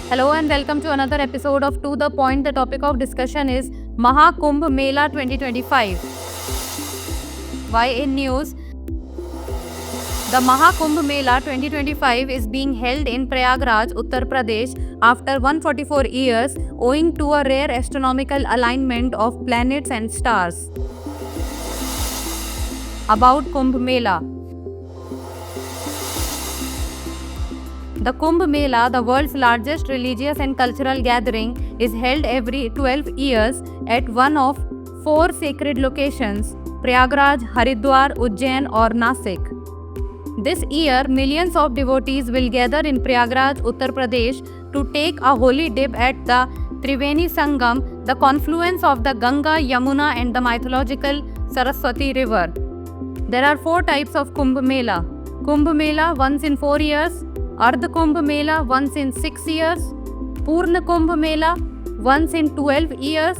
Hello and welcome to another episode of To The Point. The topic of discussion is Mahakumbh Mela 2025. Why in news? The Mahakumbh Mela 2025 is being held in Prayagraj, Uttar Pradesh after 144 years owing to a rare astronomical alignment of planets and stars. About Kumbh Mela. The Kumbh Mela, the world's largest religious and cultural gathering, is held every 12 years at one of 4 sacred locations: Prayagraj, Haridwar, Ujjain or Nasik. This year, millions of devotees will gather in Prayagraj, Uttar Pradesh to take a holy dip at the Triveni Sangam, the confluence of the Ganga, Yamuna and the mythological Saraswati river. There are 4 types of Kumbh Mela. Kumbh Mela once in 4 years, Ardha Kumbh Mela once in 6 years, Purna Kumbh Mela once in 12 years,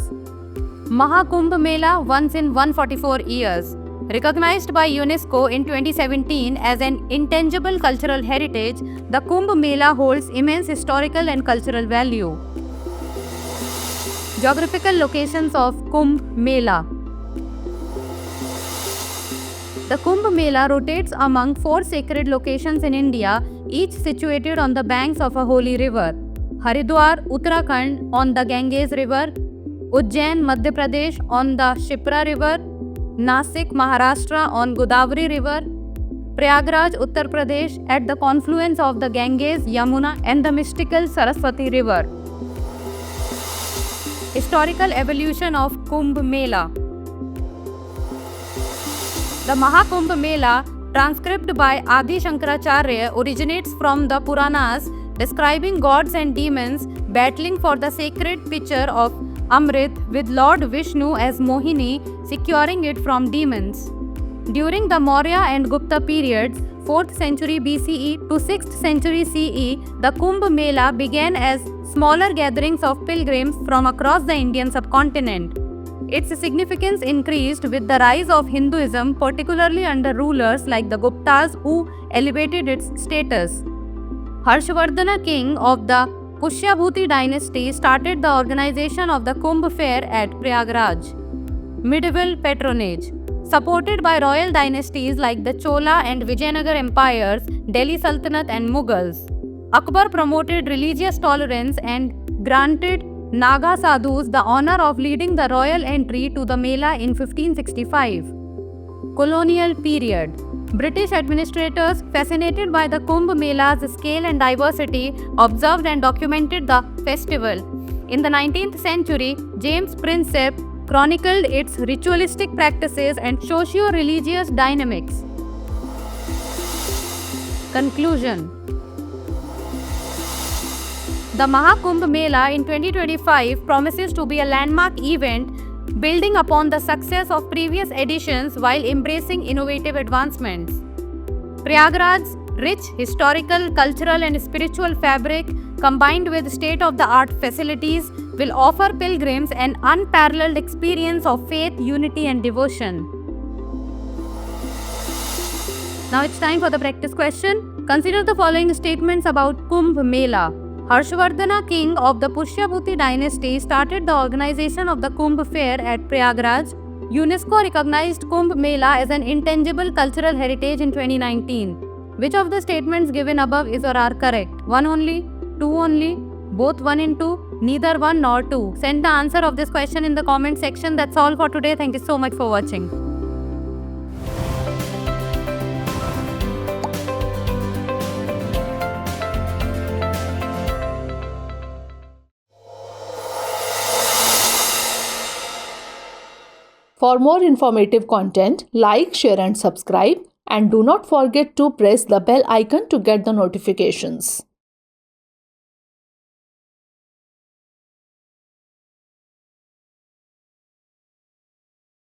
Mahakumbh Mela once in 144 years. Recognized by UNESCO in 2017 as an intangible cultural heritage, the Kumbh Mela holds immense historical and cultural value. Geographical locations of Kumbh Mela. The Kumbh Mela rotates among 4 sacred locations in India, each situated on the banks of a holy river. Haridwar, Uttarakhand on the Ganges River, Ujjain, Madhya Pradesh on the Shipra River, Nasik, Maharashtra on Godavari River, Prayagraj, Uttar Pradesh at the confluence of the Ganges, Yamuna and the mystical Saraswati River. Historical evolution of Kumbh Mela. The Mahakumbh Mela, transcribed by Adi Shankaracharya, originates from the Puranas, describing gods and demons battling for the sacred pitcher of Amrit, with Lord Vishnu as Mohini securing it from demons. During the Maurya and Gupta periods, 4th century BCE to 6th century CE, the Kumbh Mela began as smaller gatherings of pilgrims from across the Indian subcontinent. Its significance increased with the rise of Hinduism, particularly under rulers like the Guptas who elevated its status. Harshavardhana, king of the Pushyabhuti dynasty, started the organization of the Kumbh Fair at Prayagraj. Medieval patronage. Supported by royal dynasties like the Chola and Vijayanagar empires, Delhi Sultanate and Mughals, Akbar promoted religious tolerance and granted Naga Sadhus the honor of leading the royal entry to the Mela in 1565. Colonial period. British administrators, fascinated by the Kumbh Mela's scale and diversity, observed and documented the festival. In the 19th century, James Prinsep chronicled its ritualistic practices and socio-religious dynamics. Conclusion. The Mahakumbh Mela in 2025 promises to be a landmark event, building upon the success of previous editions while embracing innovative advancements. Prayagraj's rich historical, cultural and spiritual fabric, combined with state-of-the-art facilities, will offer pilgrims an unparalleled experience of faith, unity and devotion. Now it's time for the practice question. Consider the following statements about Kumbh Mela. Harshavardhana, king of the Pushyabhuti dynasty, started the organization of the Kumbh Fair at Prayagraj. UNESCO recognized Kumbh Mela as an intangible cultural heritage in 2019. Which of the statements given above is or are correct? 1 only? 2 only? Both 1 and 2? Neither 1 nor 2. Send the answer of this question in the comment section. That's all for today. Thank you so much for watching. For more informative content, like, share and subscribe, and do not forget to press the bell icon to get the notifications.